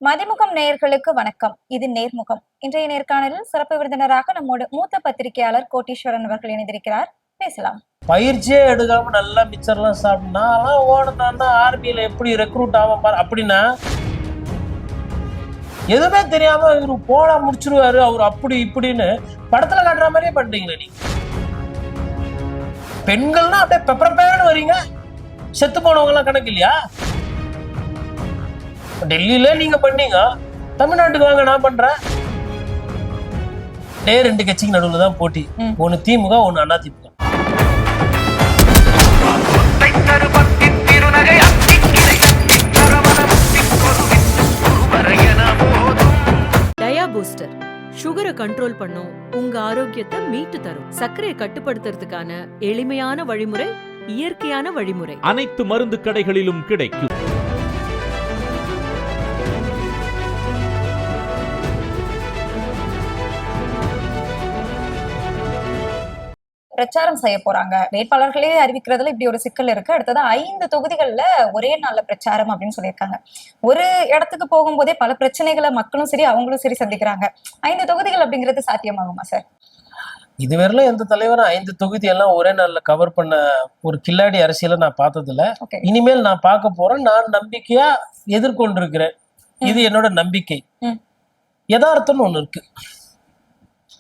மதிமுகம் நேயர்களுக்கு வணக்கம். இது நேர்முகம். இன்றைய நேர்காணலில் சிறப்பு விருந்தினராக நம்மோட மூத்த பத்திரிகையாளர் கோட்டீஸ்வரன் அவர்கள் இணைந்திருக்கிறார். பேசலாம். பயிற்சியே எடுக்காம நல்லா மிச்சர்லாம் சாப்பிட்டா ஓடனா ஆர்மியில எப்படி ரெக்ரூட் ஆகும் பாரு அப்படின்னா எதுவுமே தெரியாம இவரு போனா முடிச்சிருவாரு அவர் அப்படி இப்படின்னு படத்துல காட்டுற மாதிரியே பண்றீங்களே நீங்க. பெண்கள்னா அப்படியே பெப்பர் பேர்னு வரீங்க, செத்து போனவங்க எல்லாம் கணக்கு இல்லையா? டெல்லியில நீங்க பண்ணீங்க, தமிழ்நாட்டுக்கு வாங்க நான் பண்றேன். ரெண்டு கட்சிக்கு நடுவுல தான் போட்டி, ஒன்னு திமுக ஒன்னு அதிமுக. டயா பூஸ்டர் சுகரை கண்ட்ரோல் பண்ணும், உங்க ஆரோக்கியத்தை மீட்டு தரும். சர்க்கரையை கட்டுப்படுத்துறதுக்கான எளிமையான வழிமுறை, இயற்கையான வழிமுறை. அனைத்து மருந்து கடைகளிலும் கிடைக்கும். பிரச்சாரம் செய்ய போறாங்க. வேட்பாளர்களே அறிவிக்கிறதுல இப்படி ஒரு சிக்கல் இருக்கு. அடுத்தது 5 தொகுதிகள்ல ஒரே நாள்ல பிரச்சாரம் அப்படின்னு சொல்லியிருக்காங்க. ஒரு இடத்துக்கு போகும்போதே பல பிரச்சனைகளை மக்களும் சரி அவங்களும் சரி சந்திக்கிறாங்க. 5 தொகுதிகள் அப்படிங்கிறது சாத்தியமாகுமா சார்? இதுவரையிலும் எந்த தலைவரும் 5 தொகுதி எல்லாம் ஒரே நாள்ல கவர் பண்ண ஒரு கில்லாடி அரசியலை நான் பார்த்தது இல்ல. இனிமேல் நான் பார்க்க போறேன். நான் நம்பிக்கையா எதிர்கொண்டிருக்கிறேன். இது என்னோட நம்பிக்கை. யதார்த்தம்னு ஒண்ணு இருக்கு.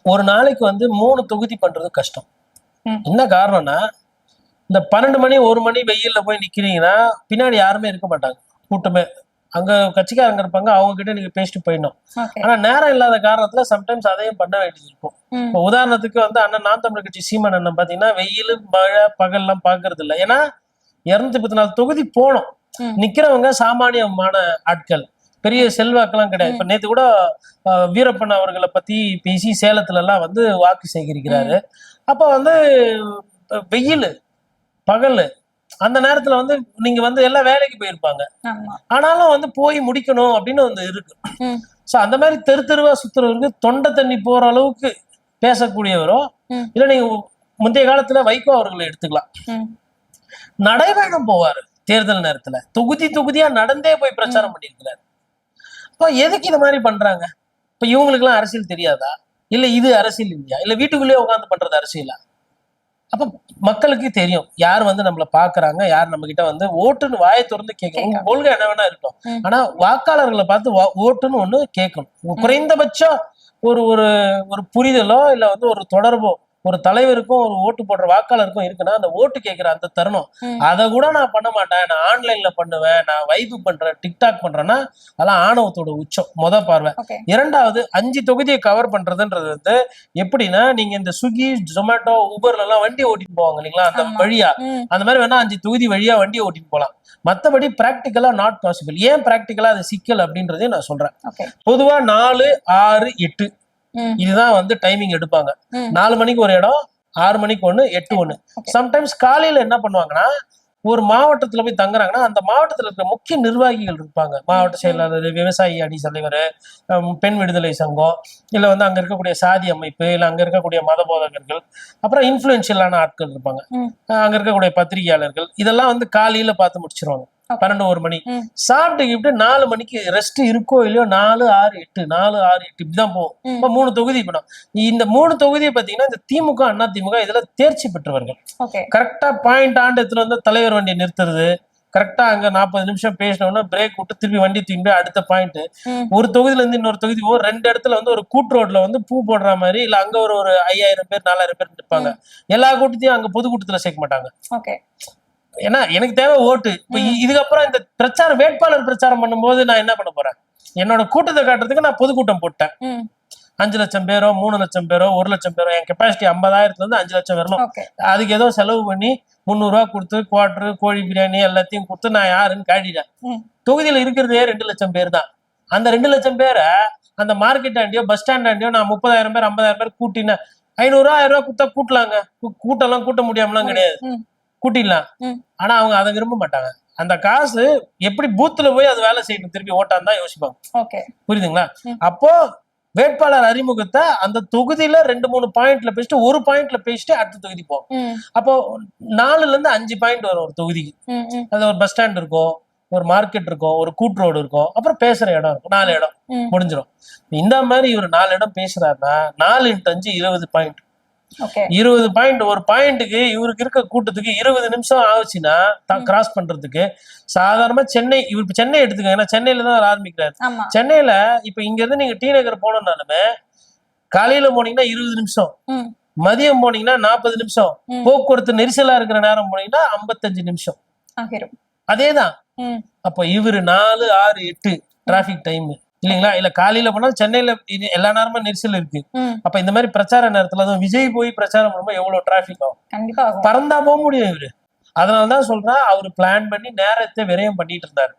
ஒரு நாளைக்கு 3 தொகுதி பண்றது கஷ்டம். என்ன காரணம்னா, இந்த 12 மணி 1 மணி வெயில்ல போய் நிக்கிறீங்கன்னா பின்னாடி யாருமே இருக்க மாட்டாங்க, கூட்டமே. அங்க கட்சிக்காரங்க இருப்பாங்க, அவங்க கிட்ட நீங்க பேசிட்டு போயிடணும். ஆனா நேரம் இல்லாத காரணத்துல சம்டைம்ஸ் அதையும் பண்ண வேண்டியது இருக்கும். இப்போ உதாரணத்துக்கு அண்ணன் நாம் தமிழர் கட்சி சீமான் அண்ணன் பாத்தீங்கன்னா வெயில் மழை பகல் எல்லாம் பாக்குறது இல்லை. ஏன்னா 214 தொகுதி போனோம். நிக்கிறவங்க சாமானியமான ஆட்கள், பெரிய செல்வாக்கெல்லாம் கிடையாது. இப்ப நேத்து கூட வீரப்பன் அவர்களை பத்தி பேசி சேலத்துல எல்லாம் வாக்கு சேகரிக்கிறாரு. அப்ப வெயில் பகல் அந்த நேரத்துல நீங்க எல்லாம் வேலைக்கு போயிருப்பாங்க. ஆனாலும் போய் முடிக்கணும் அப்படின்னு இருக்கு. சோ அந்த மாதிரி தெரு தெருவா சுத்துறவருக்கு தொண்டை தண்ணி போற அளவுக்கு பேசக்கூடியவரோ, இல்ல நீங்க முந்தைய காலத்துல வைகோ அவர்களை எடுத்துக்கலாம். நடைபயணம் போவாரு தேர்தல் நேரத்துல, தொகுதி தொகுதியா நடந்தே போய் பிரச்சாரம் பண்ணிருக்கிறாரு. இப்ப எதுக்கு இது மாதிரி பண்றாங்க? இப்ப இவங்களுக்கு எல்லாம் அரசியல் தெரியாதா? இல்ல இது அரசியல் இல்லையா? இல்ல வீட்டுக்குள்ளேயே உட்காந்து பண்றது அரசியலா? அப்ப மக்களுக்கு தெரியும் யார் நம்மள பாக்குறாங்க, யார் நம்ம கிட்ட ஓட்டுன்னு வாயை திறந்து கேட்கணும். கொள்கை என்ன வேணா இருக்கட்டும், ஆனா வாக்காளர்களை பார்த்து ஓட்டுன்னு ஒண்ணு கேட்கணும். குறைந்தபட்சம் ஒரு ஒரு ஒரு புரிதலோ இல்ல ஒரு தொடர்போ ஒரு தலைவருக்கும் ஒரு ஓட்டு போடுற வாக்காளருக்கும் இருக்குன்னா, அந்த ஓட்டு கேட்கிற அந்த தருணம் அதை கூட நான் பண்ண மாட்டேன், நான் ஆன்லைன்ல பண்ணுவேன், நான் வைப் பண்றேன், டிக்டாக் பண்றேன்னா அதெல்லாம் ஆணவத்தோட உச்சம். பார்வை. இரண்டாவது, 5 தொகுதியை கவர் பண்றதுன்றது எப்படின்னா, நீங்க இந்த ஸ்விக்கி ஜொமேட்டோ ஊபர்ல எல்லாம் வண்டி ஓட்டிட்டு போவாங்க இல்லைங்களா, அந்த வழியா அந்த மாதிரி வேணா 5 தொகுதி வழியா வண்டியை ஓட்டிட்டு போகலாம். மற்றபடி பிராக்டிக்கலா நாட் பாசிபிள். ஏன் பிராக்டிக்கலா அது சிக்கல் அப்படின்றதையும் நான் சொல்றேன். பொதுவா 4, 6, 8 இதுதான் டைமிங் எடுப்பாங்க. 4 மணிக்கு ஒரு இடம், 6 மணிக்கு 1, 8 1. சம்டைம்ஸ் காலையில என்ன பண்ணுவாங்கன்னா, ஒரு மாவட்டத்துல போய் தங்குறாங்கன்னா அந்த மாவட்டத்துல இருக்கிற முக்கிய நிர்வாகிகள் இருப்பாங்க. மாவட்ட செயலாளர், விவசாயி அணி தலைவர், பெண் விடுதலை சங்கம், இல்ல அங்க இருக்கக்கூடிய சாதி அமைப்பு, இல்ல அங்க இருக்கக்கூடிய மத போதகர்கள், அப்புறம் இன்ஃபுளுன்ஷியலான ஆட்கள் இருப்பாங்க, அங்க இருக்கக்கூடிய பத்திரிகையாளர்கள். இதெல்லாம் காலையில பார்த்து முடிச்சிருவாங்க. 12, 1 மணி சாப்பிட்டு 4 மணிக்கு ரெஸ்ட் இருக்கோ இல்லையோ 4, 6, 8 4, 6, 8 இப்படிதான் போகும். இப்ப 3 தொகுதி படம். இந்த 3 தொகுதியை பாத்தீங்கன்னா இந்த திமுக அண்ணா திமுக இதுல தேர்ச்சி பெற்றவர்கள். கரெக்டா பாயிண்ட் ஆண்டு எடுத்துட்டு தலைவர் வண்டியை நிறுத்துறது, கரெக்டா அங்க 40 நிமிஷம் பேசினோம்னா பிரேக் விட்டு திருப்பி வண்டி தூக்கி அடுத்த பாயிண்ட். ஒரு தொகுதியில இருந்து இன்னொரு தொகுதி 2 இடத்துல ஒரு கூட்டு ரோட்ல பூ போடுற மாதிரி, இல்ல அங்க ஒரு 5000 பேர் 4000 பேர் நிற்பாங்க. எல்லா கூட்டத்தையும் அங்க பொதுக்கூட்டத்துல சேர்க்க மாட்டாங்க. ஏன்னா எனக்கு தேவை ஓட்டு. இப்ப இதுக்கப்புறம் இந்த பிரச்சாரம் வேட்பாளர் பிரச்சாரம் பண்ணும்போது நான் என்ன பண்ண போறேன்? என்னோட கூட்டத்தை காட்டுறதுக்கு நான் பொதுக்கூட்டம் போட்டேன். 5 லட்சம் பேரோ 3 லட்சம் பேரோ 1 லட்சம் பேரோ, என் கெப்பாசிட்டி 50,000ல இருந்து 5 லட்சம் வரணும். அதுக்கு ஏதோ செலவு பண்ணி 300 ரூபா கொடுத்து குவார்டர், கோழி பிரியாணி எல்லாத்தையும் கொடுத்து நான் யாருன்னு காட்டிட்டேன். தொகுதியில இருக்கிறதே 2 லட்சம் பேர் தான். அந்த 2 லட்சம் பேரை அந்த மார்க்கெட் ஆண்டியோ பஸ் ஸ்டாண்ட் ஆண்டியோ நான் 30,000 பேர் 50,000 பேர் கூட்டினேன். 500 ரூபா 1000 ரூபா கொடுத்தா கூட்டலாங்க. கூட்டெல்லாம் கூட்ட முடியாமலாம் கிடையாது, கூட்டிடலாம். ஆனா அவங்க அதை விரும்ப மாட்டாங்க. அந்த காசு எப்படி பூத்துல போய் அது வேலை செய்யணும், திருப்பி ஓட்டான்னு தான் யோசிப்பாங்க. புரியுதுங்களா? அப்போ வேட்பாளர் அறிமுகத்தை அந்த தொகுதியில 2-3 பாயிண்ட்ல பேசிட்டு, ஒரு பாயிண்ட்ல பேசிட்டு அடுத்த தொகுதி போகும். அப்போ 4ல இருந்து 5 பாயிண்ட் வரும் ஒரு தொகுதிக்கு. அது ஒரு பஸ் ஸ்டாண்ட் இருக்கும், ஒரு மார்க்கெட் இருக்கும், ஒரு கூட்ரோடு இருக்கும், அப்புறம் பேசுற இடம் இருக்கும், 4 இடம் முடிஞ்சிடும். இந்த மாதிரி இவர் 4 இடம் பேசுறாருன்னா 4 × 5 20 பாயிண்ட். 20 பாயிண்ட். ஒரு பாயிண்ட்டுக்கு இவருக்கு இருக்க கூட்டத்துக்கு 20 நிமிஷம் ஆச்சுன்னா கிராஸ் பண்றதுக்கு. சாதாரணமா சென்னை, இவருக்கு சென்னை எடுத்துக்கோங்க, ஏன்னா சென்னையில தான் ஆரம்பிக்கிறாரு. சென்னையில இப்ப இங்க இருந்து நீங்க டி நகர் போனோம்னாலுமே காலையில போனீங்கன்னா 20 நிமிஷம், மதியம் போனீங்கன்னா 40 நிமிஷம், போக்குவரத்து நெரிசலா இருக்கிற நேரம் போனீங்கன்னா 55 நிமிஷம் அதேதான். அப்ப இவரு 4, 6, 8 டிராபிக் டைம் இல்லைங்களா? இல்ல காலையில போனா சென்னையில எல்லா நேரமும் நெரிசல் இருக்கு. அப்ப இந்த மாதிரி பிரச்சார நேரத்துல தான் விஜய் போய் பிரச்சாரம் பண்ணும்போது எவ்வளவு டிராபிக் ஆகும், பறந்தா போக முடியும் இவரு. அதனாலதான் சொல்றேன், அவரு பிளான் பண்ணி நேரத்தை விரயம் பண்ணிட்டு இருந்தாரு.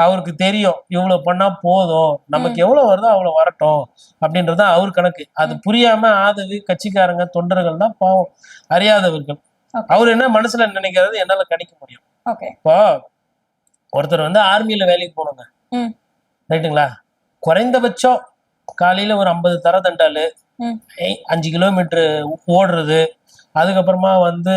அவருக்கு தெரியும் இவ்வளவு பண்ணா போதும், நமக்கு எவ்வளவு வருதோ அவ்வளவு வரட்டும் அப்படின்றது அவர் கணக்கு. அது புரியாம ஆதவி கட்சிக்காரங்க தொண்டர்கள் தான் பாவம், அறியாதவர்கள். அவர் என்ன மனசுல நினைக்கிறது என்னால கணிக்க முடியும். இப்போ ஒருத்தர் வந்து ஆர்மியில வேலைக்கு போனோங்க, ரைட்டுங்களா? குறைந்தபட்சம் காலையில ஒரு 50 தர தண்டாலு, 5 கிலோமீட்டர் ஓடுறது, அதுக்கப்புறமா வந்து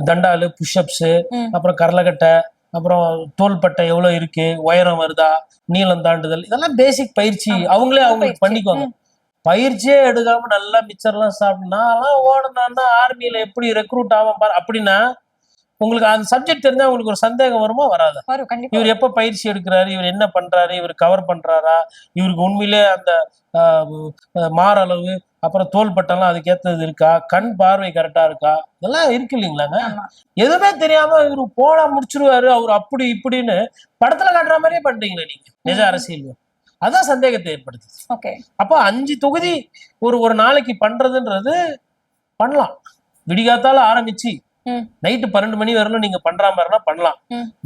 தண்டாலு, புஷ்அப்ஸ், அப்புறம் கரலக்கட்டை, அப்புறம் தோள்பட்டை எவ்வளவு இருக்கு, உயரம் வருதா, நீளம் தாண்டுதல், இதெல்லாம் பேசிக் பயிற்சி அவங்களே அவங்களுக்கு பண்ணிக்குவாங்க. பயிற்சியே எடுக்காம நல்லா மிச்சர்லாம் சாப்பிட்டா ஓடனா ஆர்மியில எப்படி ரெக்ரூட் ஆகும் பாரு அப்படின்னா, உங்களுக்கு அந்த சப்ஜெக்ட் தெரிஞ்சா உங்களுக்கு ஒரு சந்தேகம் வருமா? வராது. இவர் எப்ப பயிற்சி எடுக்கிறாரு, இவர் என்ன பண்றாரு, இவர் கவர் பண்றாரா, இவருக்கு உண்மையிலே அந்த மாரளவு அப்புறம் தோள்பட்டெல்லாம் அதுக்கேற்றது இருக்கா, கண் பார்வை கரெக்டா இருக்கா, இதெல்லாம் இருக்கு இல்லைங்களாங்க. எதுவுமே தெரியாம இவரு போனா முடிச்சிருவாரு அவர் அப்படி இப்படின்னு படத்துல காட்டுற மாதிரியே பண்றீங்களே நீங்க நிஜ அரசியல். அதான் சந்தேகத்தை ஏற்படுத்துது. அப்போ 5 தொகுதி ஒரு நாளைக்கு பண்றதுன்றது பண்ணலாம். விடிகாத்தால ஆரம்பிச்சு நைட்டு 12 மணி வரலும் நீங்க பண்ற மாதிரினா பண்ணலாம்.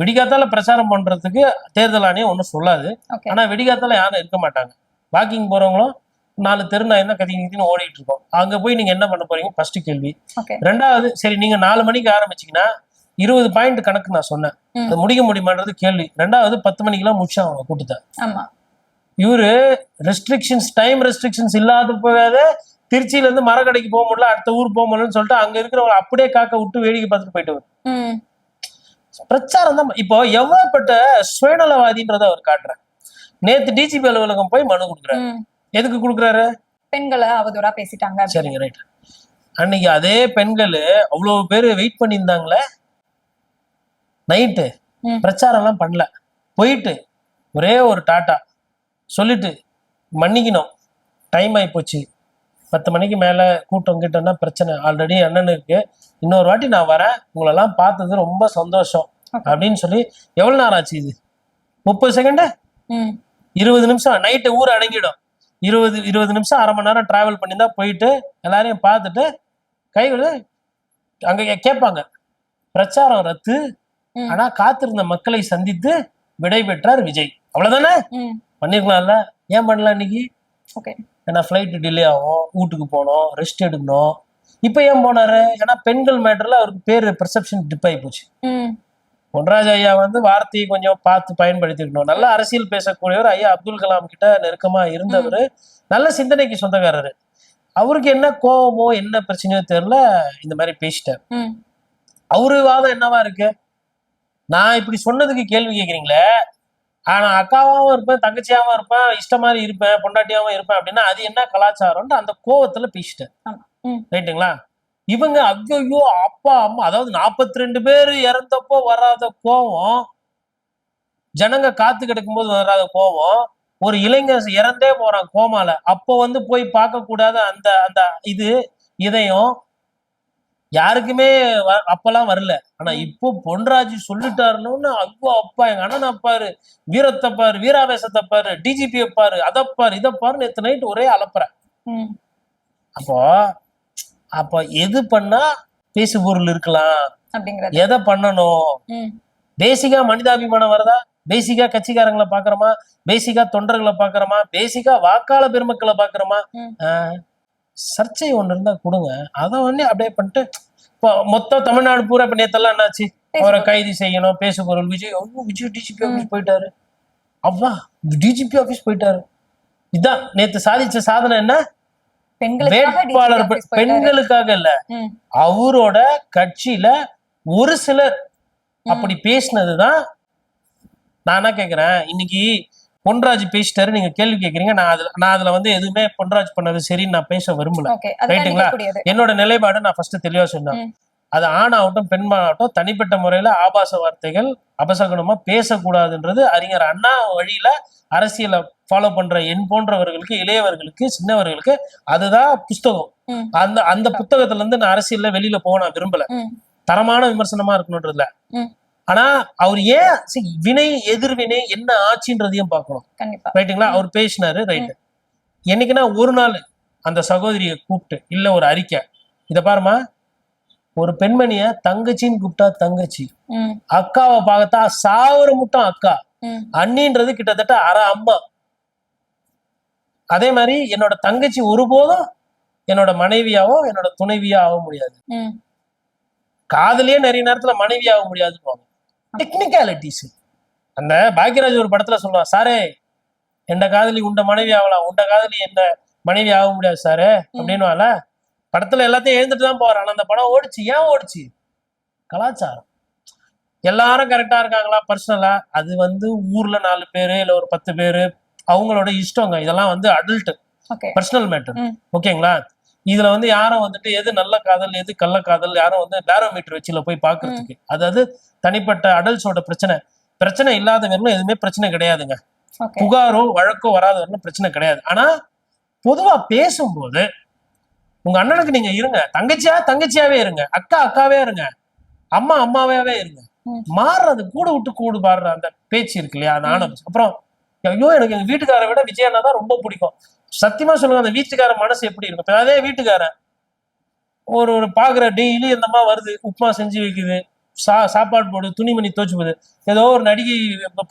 விடிகாத்தால பிரச்சாரம் பண்றதுக்கு தேர்தல் ஆணையம் ஒன்னும் சொல்லாது. ஆனா விடிகாத்தால யாரும் இருக்க மாட்டாங்க. வாக்கிங் போறவங்களும் 4 தெரு நான் என்ன கத்தின்னு ஓடிட்டு இருக்கோம். அங்க போய் நீங்க என்ன பண்ண போறீங்க ஃபர்ஸ்ட் கேள்வி. ரெண்டாவது, சரி நீங்க 4 மணிக்கு ஆரம்பிச்சீங்கன்னா 20 பாயிண்ட் கணக்கு நான் சொன்னேன், அது முடிக்க முடியுமான்றது கேள்வி. ரெண்டாவது 10 மணிக்கெல்லாம் முடிச்சா அவங்க கூட்டத்தை. இவரு ரெஸ்ட்ரிக்ஷன்ஸ், டைம் ரெஸ்ட்ரிக்ஷன்ஸ் இல்லாத போகாத திருச்சியில இருந்து மரக்கடைக்கு போக முடியல, அடுத்த ஊர் போக முடியலன்னு சொல்லிட்டு அங்க இருக்கிறவங்க அப்படியே காக்க விட்டு வேடிக்கை பார்த்துட்டு போயிட்டு வரும். பிரச்சாரம் தான். இப்போ எவ்வளவுப்பட்ட சுயநலவாதின்றத அவர் காட்டுறாரு. நேத்து டிஜிபி அலுவலகம் போய் மனு கொடுக்குறாரு. எதுக்கு கொடுக்குறாரு? பெண்களை அவதூறா பேசிட்டாங்க. சரிங்க, ரைட். அன்னைக்கு அதே பெண்கள் அவ்வளவு பேரு வெயிட் பண்ணியிருந்தாங்களே, நைட்டு பிரச்சாரம் எல்லாம் பண்ணல, போயிட்டு ஒரே ஒரு டாட்டா சொல்லிட்டு மன்னிக்கணும், டைம் ஆகி போச்சு, 10 மணிக்கு மேல கூட்டம் கிட்டன்னா பிரச்சனை, ஆல்ரெடி அண்ணனுக்கு இன்னொரு வாட்டி நான் வரேன், உங்களெல்லாம் பார்த்தது ரொம்ப சந்தோஷம் அப்படின்னு சொல்லி. எவ்வளவு நேரம் ஆச்சு இது? 30 செகண்ட், 20 நிமிஷம். நைட்டு ஊர் அடங்கிடும். 20 நிமிஷம், அரை மணி நேரம் டிராவல் பண்ணி தான் போயிட்டு எல்லாரையும் பார்த்துட்டு கை அங்க கேட்பாங்க பிரச்சாரம் ரத்து, ஆனா காத்திருந்த மக்களை சந்தித்து விடை பெற்றார் விஜய். அவ்வளவுதானே? பண்ணிருக்கலாம்ல, ஏன் பண்ணல இன்னைக்கு? ஏன்னா ஃபிளைட் டிலே ஆகும், வீட்டுக்கு போனோம், ரெஸ்ட் எடுக்கணும். இப்ப ஏன் போனாரு? ஏன்னா பெண்கள் மேட்டர்ல அவருக்கு பேரு பெர்செப்ஷன் டிப் ஆகி போச்சு. பொன்ராஜ் ஐயா வந்து வார்த்தையை கொஞ்சம் பார்த்து பயன்படுத்திக்கணும். நல்ல அரசியல் பேசக்கூடியவர். ஐயா அப்துல் கலாம் கிட்ட நெருக்கமா இருந்தவர், நல்ல சிந்தனைக்கு சொந்தக்காரரு. அவருக்கு என்ன கோபமோ என்ன பிரச்சனையோ தெரியல, இந்த மாதிரி பேசிட்டார். அவரு வாதம் என்னவா இருக்கு? நான் இப்படி சொன்னதுக்கு கேள்வி கேட்குறீங்களே, ஆனா அக்காவாவும் இருப்பேன், தங்கச்சியாவும் இருப்பேன், இஷ்ட மாதிரி இருப்பேன், பொண்டாட்டியாவும் இருப்பேன் அப்படின்னா அது என்ன கலாச்சாரம்னு அந்த கோவத்துல பேசிட்டேன். ரைட்டுங்களா? இவங்க ஐயோ அப்பா அம்மா, அதாவது 42 பேர் இறந்தப்போ வராத கோவம், ஜனங்க காத்து கிடக்கும் போது வராத கோவம், ஒரு இளைஞர் இறந்தே போறான் கோமால, அப்போ வந்து போய் பார்க்க கூடாத அந்த அந்த இது இதயம் யாருக்குமே அப்பெல்லாம் வரல. ஆனா இப்போ பொன்ராஜ் சொல்லிட்டாருன்னு ஐயோ அப்பா, எங்க அண்ணன் அப்பாரு, வீரத்தை பாரு, வீராவேசத்தை பாரு, டிஜிபி பாரு, அதப்பாரு இதப்பாரு, நேற்று நைட்டு ஒரே அலப்புற. அப்போ எது பண்ணா பேசு பொருள் இருக்கலாம், எதை பண்ணணும், பேசிக்கா மனிதாபிமானம் வருதா, பேசிக்கா கட்சிக்காரங்களை பாக்குறோமா, பேசிக்கா தொண்டர்களை பாக்குறோமா, பேசிக்கா வாக்காளர் பெருமக்களை பாக்குறோமா, சர்ச்சை ஒண்ணு இருந்தா கொடுங்க, அதை வந்து அப்படியே பண்ணிட்டு. இப்போ மொத்தம் தமிழ்நாடு பூரா இப்ப நேத்தெல்லாம் என்னாச்சு, அவரை கைது செய்யணும், பேசு பொருள். விஜய் டிஜிபி ஆபீஸ் போயிட்டாரு, அவ்வா டிஜிபி ஆபீஸ் போயிட்டாரு. இதான் நேத்து சாதிச்ச சாதனை. என்ன? வேட்பாளர் பெண்களுக்காக இல்ல, அவரோட கட்சியில ஒரு சிலர் அப்படி பேசினதுதான் நான் என்ன கேக்குறேன், இன்னைக்கு பொன்ராஜ் பேசிட்டாரு, நீங்க கேள்வி கேக்குறீங்க. நான் அதுல வந்து எதுவுமே பொன்ராஜ் பண்ணது சரின்னு நான் பேச விரும்பல. ரைட்டுங்களா? என்னோட நிலைப்பாடு நான் ஃபர்ஸ்ட் தெளிவா சொன்னேன். அது ஆணாகட்டும் பெண்மாகட்டும் தனிப்பட்ட முறையில ஆபாச வார்த்தைகள் அபசகுணமா பேசக்கூடாதுன்றது அறிஞர் அண்ணா வழியில அரசியலை ஃபாலோ பண்ற என் போன்றவர்களுக்கு, இளையவர்களுக்கு, சின்னவர்களுக்கு அதுதான் புஸ்தகம். அந்த புத்தகத்துல இருந்து நான் அரசியல்ல வெளியில போக நான் விரும்பல. தரமான விமர்சனமா இருக்கணும்ன்றதுல. ஆனா அவர் ஏன் வினை எதிர்வினை என்ன ஆச்சுன்றதையும் பார்க்கணும். ரைட்டுங்களா? அவர் பேசினாரு, ரைட்டு. என்னைக்குன்னா ஒரு நாள் அந்த சகோதரியை கூப்பிட்டு இல்ல ஒரு அறிக்கை, இத பாருமா, ஒரு பெண்மணிய தங்கச்சின்னு கூப்பிட்டா தங்கச்சி, அக்காவை பார்த்தா சாவர முட்டம் அக்கா, அண்ணின்றது கிட்டத்தட்ட அரை அம்மா. அதே மாதிரி என்னோட தங்கச்சி ஒருபோதும் என்னோட மனைவியாவோ என்னோட துணைவியா ஆக முடியாது. காதலியே நிறைய நேரத்துல மனைவி ஆக முடியாதுன்னு டெக்னிக்காலிட்டிஸ். அந்த பாக்யராஜ் ஒரு படத்துல சொல்லுவான், சாரே எந்த காதலி உண்ட மனைவி ஆகலாம், உண்ட காதலி எந்த மனைவி ஆக முடியாது சாரு அப்படின்னு. படத்துல எல்லாத்தையும் எழுந்துட்டு தான் போறான். அந்த படம் ஓடிச்சு. ஏன் ஓடிச்சு? கலாச்சாரம். எல்லாரும் கரெக்டா இருக்காங்களா பர்சனலா? அது வந்து ஊர்ல 4 பேரு இல்ல ஒரு 10 பேரு அவங்களோட இஷ்டங்க. இதெல்லாம் வந்து அடல்ட் பர்சனல் மேட்டர். ஓகேங்களா? இதுல வந்து யாரும் வந்துட்டு எது நல்ல காதல் எது கள்ள காதல் யாரும் வந்து பேரோமீட்டர் வச்சுல போய் பாக்குறதுக்கு, அதாவது தனிப்பட்ட அடல்ட்ஸோட பிரச்சனை இல்லாதவர்களும் எதுவுமே பிரச்சனை கிடையாதுங்க. புகாரோ வழக்கோ வராதவர்களும் பிரச்சனை கிடையாது. ஆனா பொதுவா பேசும்போது உங்க அண்ணனுக்கு நீங்க இருங்க, தங்கச்சியாவே இருங்க, அக்காவே இருங்க, அம்மாவே இருங்க. மாறுறது கூட விட்டு கூடு பாடுற அந்த பேச்சு இருக்கு இல்லையா, அது ஆன அப்புறம் ஐயோ எனக்கு எங்க வீட்டுக்காரை விட விஜய் அண்ணா தான் ரொம்ப பிடிக்கும். சத்தியமா சொல்லுங்க, அந்த வீட்டுக்கார மனசு எப்படி இருக்கும்? அதே வீட்டுக்காரன் ஒரு பாக்குற டெய்லி இந்த வருது, உப்புமா செஞ்சு வைக்குது, சாப்பாடு போடு, துணிமணி துவச்சு போகுது, ஏதோ ஒரு நடிகை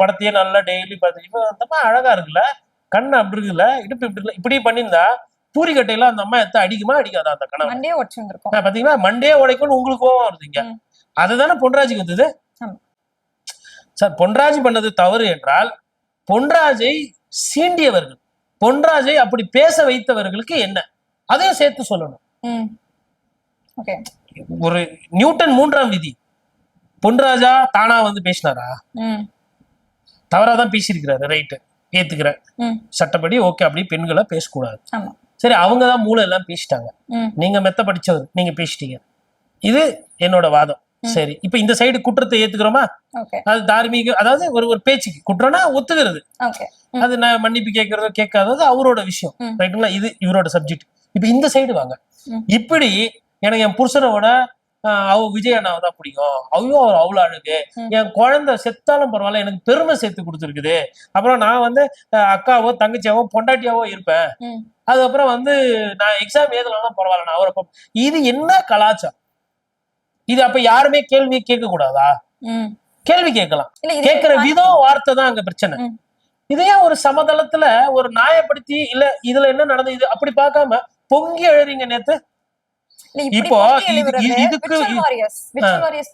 படத்தையே நல்லா டெய்லி பார்த்து இப்ப அந்த அழகா இருக்குல்ல, கண்ணு அப்படி இருக்குல்ல, இடுப்பு இப்படி இல்லை, இப்படி பண்ணியிருந்தா பூரிக்கட்டையில அந்த அம்மா எத்த அடிக்குமா அடிக்காதா? அந்த கணவன் பாத்தீங்கன்னா மண்டே உடைக்கும்னு உங்களுக்கு கோவம் வருதுங்க. அதுதானே பொன்ராஜுக்கு வந்தது. சார் பொன்ராஜ் பண்ணது தவறு என்றால் பொன்ராஜை சீண்டியவர்கள், பொன்ராஜை அப்படி பேச வைத்தவர்களுக்கு என்ன, அதையும் சேர்த்து சொல்லணும். ஒரு நியூட்டன் 3ஆம் விதி பொன்ராஜா தானா வந்து பேசினாரா? தவறாதான் பேசியிருக்கிறாரு, ரைட்டு, ஏத்துக்கிறேன், சட்டப்படி ஓகே, அப்படி பெண்களை பேசக்கூடாது. சரி, அவங்கதான் மூளை எல்லாம் பேசிட்டாங்க, நீங்க மெத்த படிச்சவர், நீங்க பேசிட்டீங்க, இது என்னோட வாதம். சரி, இப்ப இந்த சைடு குற்றத்தை ஏத்துக்கிறோமா? அது தார்மீக, அதாவது ஒரு பேச்சுக்கு குற்றம்னா ஒத்துக்கிறது, அது நான் மன்னிப்பு கேட்கறதோ கேட்காதது அவரோட விஷயம், ரைட்டுங்களா? இது இவரோட சப்ஜெக்ட். இப்ப இந்த சைடு வாங்க. இப்படி எனக்கு என் புருஷனோட விஜய் அண்ணாவை தான் பிடிக்கும், ஐயோ அவர் அவ்வளவு அழகு, என் குழந்தை செத்தாலும் பரவாயில்ல எனக்கு பெருமை சேர்த்து கொடுத்துருக்குது, அப்புறம் நான் வந்து அக்காவோ தங்கச்சியாவோ பொண்டாட்டியாவோ இருப்பேன், அதுக்கப்புறம் வந்து நான் எக்ஸாம் எழுதலாம் பரவாயில்ல நான் அவரை. இது என்ன கலாச்சாரம் இது? அப்ப யாருமே கேள்வி கேட்க கூடாதா? கேள்வி கேட்கலாம், கேட்கிற விதம் வார்த்தை தான் அங்க பிரச்சனை. இதையே ஒரு சமதளத்துல ஒரு நியாயப்படுத்தி இல்ல இதுல என்ன நடந்தது அப்படி பார்க்காம பொங்கி எழுறீங்க. நேத்து இப்போ இதுக்கு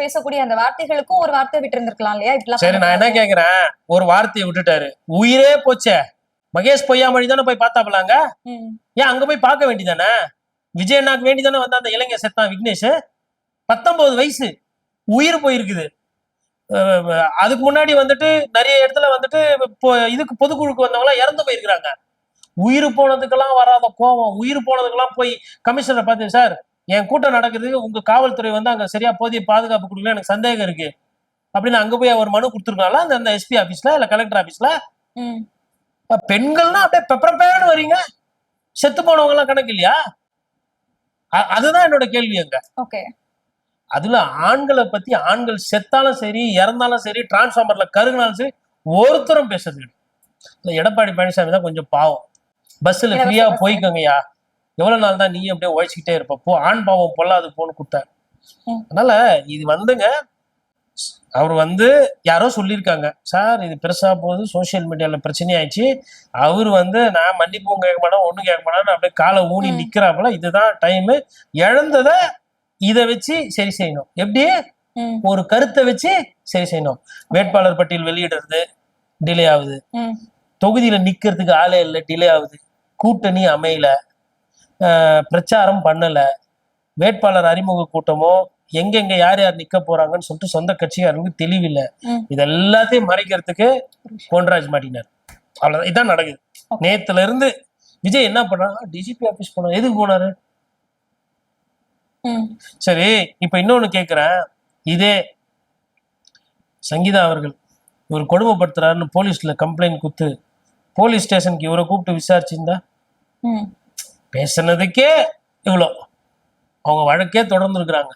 பேசக்கூடிய அந்த வார்த்தைகளுக்கும் ஒரு வார்த்தை விட்டு இருந்திருக்கலாம் இல்லையா? சரி, நான் என்ன கேக்குறேன், ஒரு வார்த்தையை விட்டுட்டாரு, உயிரே போச்சே, மகேஷ் பொய்யாமொழி தானே போய் பார்த்தாப்பலாங்க, ஏன் அங்க போய் பார்க்க வேண்டியதானே? விஜய் அண்ணாக்கு வேண்டிதானே வந்து அந்த இளைஞர் செத்தான் விக்னேஷ், 19 வயசு, உயிர் போயிருக்குது. அதுக்கு முன்னாடி வந்துட்டு நிறைய இடத்துல வந்துட்டு இதுக்கு பொதுக்குழுக்கு வந்தவங்க இறந்து போயிருக்கிறாங்க. உயிர் போனதுக்கெல்லாம் வராத கோபம், உயிர் போனதுக்கெல்லாம் போய் கமிஷனரை பார்த்து, சார் என் கூட்டம் நடக்குது, உங்க காவல்துறை வந்து அங்க சரியா போதிய பாதுகாப்பு கொடுக்கல, எனக்கு சந்தேகம் இருக்கு அப்படின்னு அங்க போய் ஒரு மனு கொடுத்துருக்காங்களா அந்த எஸ்பி ஆபீஸ்ல இல்ல கலெக்டர் ஆபீஸ்ல? பெண்கள்னா அப்படியே பெப்பரப்பேன்னு வரீங்க, செத்து போனவங்க எல்லாம் கணக்கு இல்லையா? அதுதான் என்னோட கேள்வி அங்க. அதுல ஆண்களை பத்தி, ஆண்கள் செத்தாலும் சரி இறந்தாலும் சரி டிரான்ஸ்ஃபார்மர்ல கருகினாலும் சரி ஒருத்தரும் பேசுறது. எடப்பாடி பழனிசாமி தான் கொஞ்சம் பாவம், பஸ்ல ஃப்ரீயா போய்க்கோங்கய்யா, எவ்வளவு நாள் தான் நீ அப்படியே உழைச்சிக்கிட்டே இருப்ப, போ, ஆண் பாவம் பொல்லாது போன்னு கொடுத்தாரு. அதனால இது வந்துங்க, அவர் வந்து யாரோ சொல்லியிருக்காங்க, சார் இது பெருசா போகுது, சோசியல் மீடியால பிரச்சனை ஆயிடுச்சு, அவர் வந்து நான் மன்னிப்பும் கேட்க மாட்டேன் ஒண்ணும் கேட்க மாட்டேன்னு அப்படியே காலை ஊனி நிக்கிறாப்புல, இதுதான் டைம், இழந்ததை இதை வச்சு சரி செய்யணும், எப்படி ஒரு கருத்தை வச்சு சரி செய்யணும். வேட்பாளர் பட்டியல் வெளியிடுறது டிலே ஆகுது, தொகுதியில நிக்கிறதுக்கு ஆளே இல்லை, டிலே ஆகுது, கூட்டணி அமையல, பிரச்சாரம் பண்ணல, வேட்பாளர் அறிமுக கூட்டமோ எங்க யார் யார் நிக்க போறாங்கன்னு சொல்லிட்டு சொந்த கட்சியாருக்கு தெளிவில்லை. இது எல்லாத்தையும் மறைக்கிறதுக்கு பொன்ராஜ் மாட்டினார். அவ்வளவுதான், இதான் நடக்குது. நேத்துல இருந்து விஜய் என்ன பண்றாங்க, டிஜிபி ஆபீஸ் போனாரு. எதுக்கு போனாரு? சரி, இப்ப இன்னொன்னு கேக்குறேன். இதே சங்கீதா அவர்கள் இவர் கொடுமைப்படுத்துறாருன்னு போலீஸ்ல கம்ப்ளைண்ட் கொடுத்து போலீஸ் ஸ்டேஷனுக்கு இவரை கூப்பிட்டு விசாரிச்சிருந்தா பேசுனதுக்கே இவ்வளோ அவங்க வழக்கே தொடர்ந்து இருக்கிறாங்க.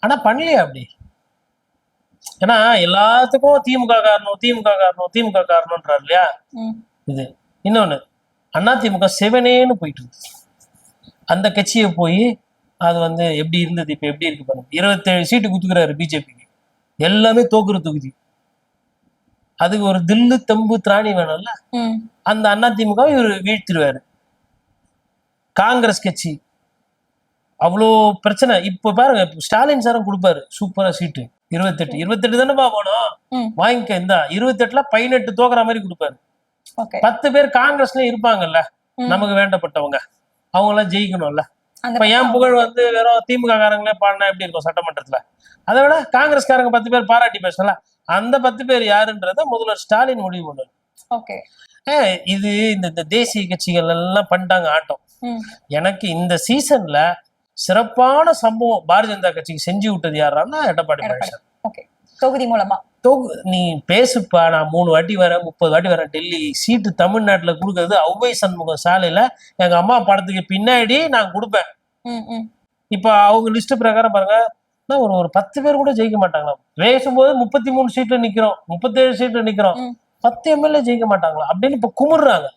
ஆனா பண்ணலையா அப்படி? ஏன்னா எல்லாத்துக்கும் திமுக காரணம்ன்றாரு இல்லையா? இது இன்னொன்னு, அதிமுக செவனேன்னு போயிட்டு இருக்கு. அந்த கட்சியை போய் அது வந்து எப்படி இருந்தது, இப்ப எப்படி இருக்கு பாருங்க. 27 சீட்டு குத்துக்கிறாரு பிஜேபிக்கு, எல்லாமே தோக்குற தொகுதி. அதுக்கு ஒரு தில்லு தெம்பு திராணி வேணும்ல. அந்த அதிமுக இவர் வீழ்த்திடுவாரு. காங்கிரஸ் கட்சி அவ்வளோ பிரச்சனை. இப்ப பாருங்க, ஸ்டாலின் சாரும் கொடுப்பாரு சூப்பரா சீட்டு 28 தானேப்பா போனோம், வாங்கிக்க. இந்த 28ல 18 தோக்குற மாதிரி கொடுப்பாரு. 10 பேர் காங்கிரஸ்ல இருப்பாங்கல்ல, நமக்கு வேண்டப்பட்டவங்க, அவங்க எல்லாம் ஜெயிக்கணும்ல. இப்ப என் புகழ் வந்து வெறும் திமுக காரங்களே பாடினா எப்படி இருக்கும் சட்டமன்றத்துல? அதை விட காங்கிரஸ்காரங்க 10 பேர் பாராட்டி பேசல. அந்த 10 பேர் யாருன்றத முதல்வர் ஸ்டாலின் முடிவு பண்ணுவார். இது இந்த தேசிய கட்சிகள் எல்லாம் பண்ணிட்டாங்க ஆட்டம். எனக்கு இந்த சீசன்ல சிறப்பான சம்பவம் பாரதிய ஜனதா கட்சிக்கு செஞ்சு விட்டது யாரான்னா எடப்பாடி பழனிசாமி. தொகுதி மூலமா நீ பேசுப்பா, நான் 3 வாட்டி வரேன், 30 வாட்டி வரேன் டெல்லி. சீட்டு தமிழ்நாட்டுல கொடுக்கறது ஔவை சண்முகம் சாலையில எங்க அம்மா படத்துக்கு பின்னாடி நான் கொடுப்பேன். இப்ப அவங்க லிஸ்ட் பிரகாரம் பாருங்க, ஒரு 10 பேர் கூட ஜெயிக்க மாட்டாங்களா? பேசும்போது 33 சீட்ல நிக்கிறோம், 37 சீட்ல நிக்கிறோம், 10 எம்எல்ஏ ஜெயிக்க மாட்டாங்களா அப்படின்னு இப்ப குமுறாங்க.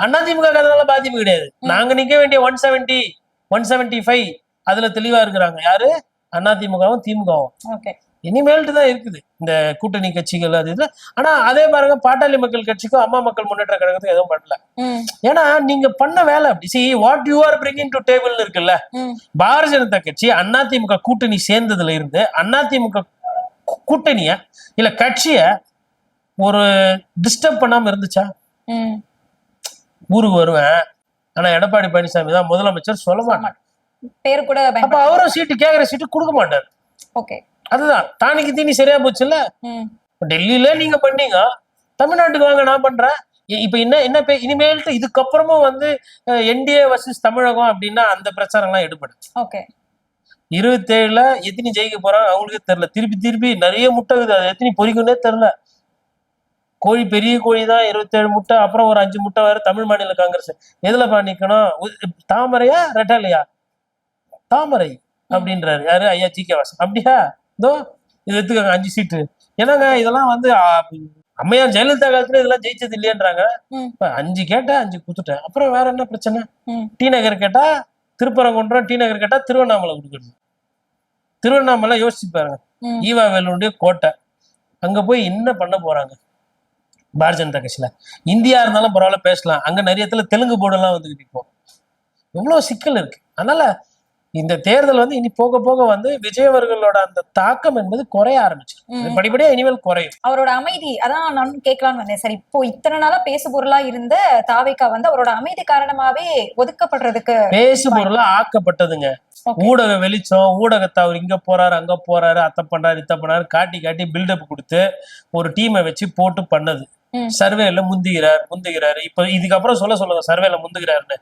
அதிமுக அதனால பாதிப்பு கிடையாது. நாங்க நிக்க வேண்டிய 170, 175 அதுல தெளிவா இருக்கிறாங்க. யாரு? அதிமுகவும் திமுகவும். இனிமேல்ட்டு தான் இருக்குது இந்த கூட்டணி கட்சிகள் அது இதுல. ஆனா அதே பாருங்க, பாட்டாளி மக்கள் கட்சிக்கும் அம்மா மக்கள் முன்னேற்ற கழகத்துக்கும் எதுவும் பண்ணல. ஏன்னா நீங்க பண்ண வேலை அப்படி. see what you are bringing to table இருக்குல்ல. பாரதிய ஜனதா கட்சி அதிமுக கூட்டணி சேர்ந்ததுல இருந்து அதிமுக கூட்டணிய இல்ல கட்சிய ஒரு டிஸ்டர்ப் பண்ணாம இருந்துச்சா? ஊருக்கு வருவேன், ஆனா எடப்பாடி பழனிசாமி தான் முதலமைச்சர் சொல்ல மாட்டாங்க. பேர் கூட அப்ப அவரும் சீட்டு கேக்குற சீட்டு கொடுக்க மாட்டாரு. அதுதான் தானிக்கு தீனி சரியா போச்சுல்ல. டெல்லியில நீங்க பண்ணீங்க, தமிழ்நாட்டுக்கு வாங்க நான் பண்றேன். இப்ப என்ன இனிமேல்ட்டு இதுக்கப்புறமும் வந்து என்டிஏ வர்சஸ் தமிழகம் அப்படின்னா அந்த பிரச்சாரம் எல்லாம் எடுபடும். 27ல எத்தனை ஜெயிக்க போறாங்க அவங்களுக்கே தெரியல. திருப்பி நிறைய முட்டை இருக்குது, அது எத்தனை பொறிக்குன்னே தெரியல. கோழி பெரிய கோழி தான் 27 முட்டை, அப்புறம் ஒரு 5 முட்டை வேற. தமிழ் மாநில காங்கிரஸ் எதுல நிக்கணும்? தாமரையா ரெட்டாலையா? தாமரை அப்படின்றாரு யாரு? ஐயா ஜி.கே. வாசன். அப்படியா? இதோ இது எடுத்துக்கோங்க 5 சீட்டு. என்னங்க இதெல்லாம் வந்து அம்மையார் ஜெயலலிதா காலத்துல இதெல்லாம் ஜெயிச்சது இல்லையன்றாங்க. 5 கேட்டா 5 குத்துட்டேன். அப்புறம் வேற என்ன பிரச்சனை? டி நகர் கேட்டா திருப்பரங்குன்றம், டி நகர் கேட்டா திருவண்ணாமலை கொடுக்குறது. திருவண்ணாமலை யோசிச்சு பாருங்க, ஈவா வேலுடைய கோட்டை. அங்க போய் என்ன பண்ண போறாங்க பாரதிய ஜனதா கட்சியில? இந்தியா இருந்தாலும் பரவாயில்ல பேசலாம், அங்க நிறைய இடத்துல தெலுங்கு போர்டு எல்லாம் வந்துகிட்டு இப்போ எவ்வளவு சிக்கல் இருக்கு. அதனால இந்த தேர்தல் வந்து இனி போக போக வந்து விஜய் அவர்களோட அந்த தாக்கம் என்பது குறைய ஆரம்பிச்சிடும். படிப்படியா இனிமேல் குறையும். அவரோட அமைதி, அதான் நான் கேட்கலாம்னு வந்தேன். சரி, இப்போ இத்தனை நாளா பேசு பொருளா இருந்த தாவேகா வந்து அவரோட அமைதி காரணமாவே ஒதுக்கப்படுறதுக்கு பேசு பொருளா ஆக்கப்பட்டதுங்க. ஊடக வெளிச்சம், ஊடகத்தை அவர் இங்க போறாரு அங்க போறாரு, அத்தை பண்றாரு இத்த பண்ணாரு காட்டி பில்டப் கொடுத்து ஒரு டீமை வச்சு போட்டு பண்ணது. சர்வேல முந்துகிறாரு. இப்ப இதுக்கப்புறம் சொல்லுங்க சர்வேல முந்துகிறாருன்னு.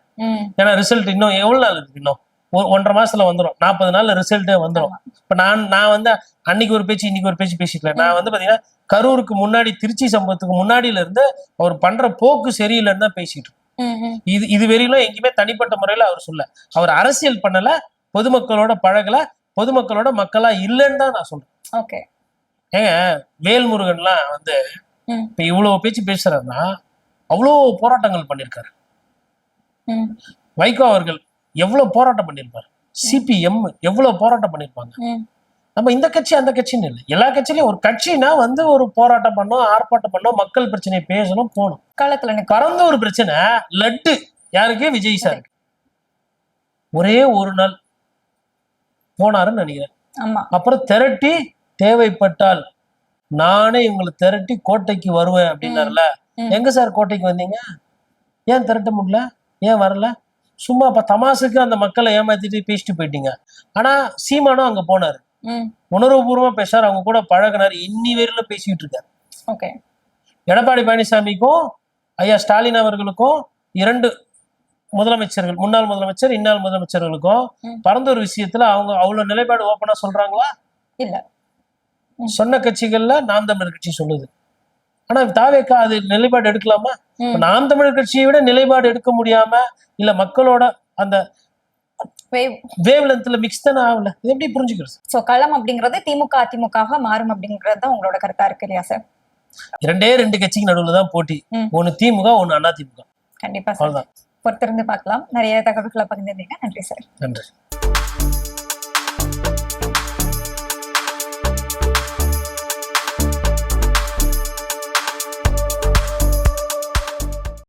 ஏன்னா ரிசல்ட் இன்னும் எவ்வளவு நாள் இருக்கு? இன்னும் 1.5 மாசத்துல வந்துடும். 40 நாள்ல ரிசல்ட்டே வந்துடும். இப்ப நான் வந்து அன்னைக்கு ஒரு பேச்சு இன்னைக்கு ஒரு பேச்சு பேசிக்கல. நான் வந்து பாத்தீங்கன்னா கரூருக்கு முன்னாடி, திருச்சி சம்பவத்துக்கு முன்னாடியில இருந்து அவர் பண்ற போக்கு சரியில்லைன்னு தான் பேசிட்டு. இது வரையிலும் எங்கேயுமே தனிப்பட்ட முறையில அவர் சொல்ல. அவர் அரசியல் பண்ணல, பொதுமக்களோட பழகல, பொதுமக்களோட மக்களா இல்லைன்னு தான் நான் சொல்றேன். ஏங்க வேல்முருகன்லாம் வந்து இப்ப இவ்வளவு பேச்சு பேசுறாருன்னா அவ்வளவு போராட்டங்கள் பண்ணிருக்காரு. வைகோ அவர்கள் எவ்வளவு போராட்டம் பண்ணிருப்பாரு, சிபிஎம் எவ்வளவு போராட்டம் பண்ணிருப்பாங்க. நம்ம இந்த கட்சி அந்த கட்சின்னு இல்லை, எல்லா கட்சியிலயும் ஒரு கட்சினா வந்து ஒரு போராட்டம் பண்ணோம், ஆர்ப்பாட்டம் பண்ணோம், மக்கள் பிரச்சனையை பேசணும், போகணும். காலத்துல பறந்த ஒரு பிரச்சனை லட்டு யாருக்கு? விஜய் சார். ஒரே ஒரு நாள் போனாருன்னு நினைக்கிறேன். அப்புறம் திரட்டி தேவைப்பட்டால் நானே இவங்களை திரட்டி கோட்டைக்கு வருவேன் அப்படின்னாருல. எங்க சார் கோட்டைக்கு வந்தீங்க? ஏன் திரட்ட முடியல? ஏன் வரல? சும்மா தமாசுக்கு அந்த மக்களை ஏமாத்திட்டு பேசிட்டு போயிட்டீங்க. ஆனா சீமானும் அங்க போனாரு, உணர்வுபூர்வமா பேசாரு, அவங்க கூட பழகினாரு, இன்னி வரையில பேசிட்டு இருக்காரு. ஓகே. எடப்பாடி பழனிசாமிக்கும் ஐயா ஸ்டாலின் அவர்களுக்கும் 2 முதலமைச்சர்கள், முன்னாள் முதலமைச்சர் இன்னாள் முதலமைச்சர்களுக்கும் பரந்தூர் விஷயத்துல அவங்க அவ்வளவு நிலைப்பாடு ஓப்பனா சொல்றாங்களா? இல்ல. சொன்ன கட்சிகள்ல நாம் தமிழர் கட்சி சொல்லுது. ஆனா தாவேக்கா அது நிலைப்பாடு எடுக்கலாமா? நாம் தமிழர் கட்சியை விட நிலைப்பாடு எடுக்க முடியாம இல்ல மக்களோட அந்த வேவ் லென்த்ல மிக்ஸ் தானே ஆகல. இது எப்படி புரிஞ்சுக்கிறது? சோ களம் அப்படிங்கிறது திமுக அதிமுக மாறும் அப்படிங்கறது தான் உங்களோட கருத்தா இருக்கு இல்லையா சார்? 2 கட்சிக்கு நடுவுல தான் போட்டி. ஒன்னு திமுக, ஒன்னு அதிமுக. கண்டிப்பா சார். பொறுத்திருந்து பார்க்கலாம். நிறைய தகவல்களை பகிர்ந்தீங்க. நன்றி சார். நன்றி.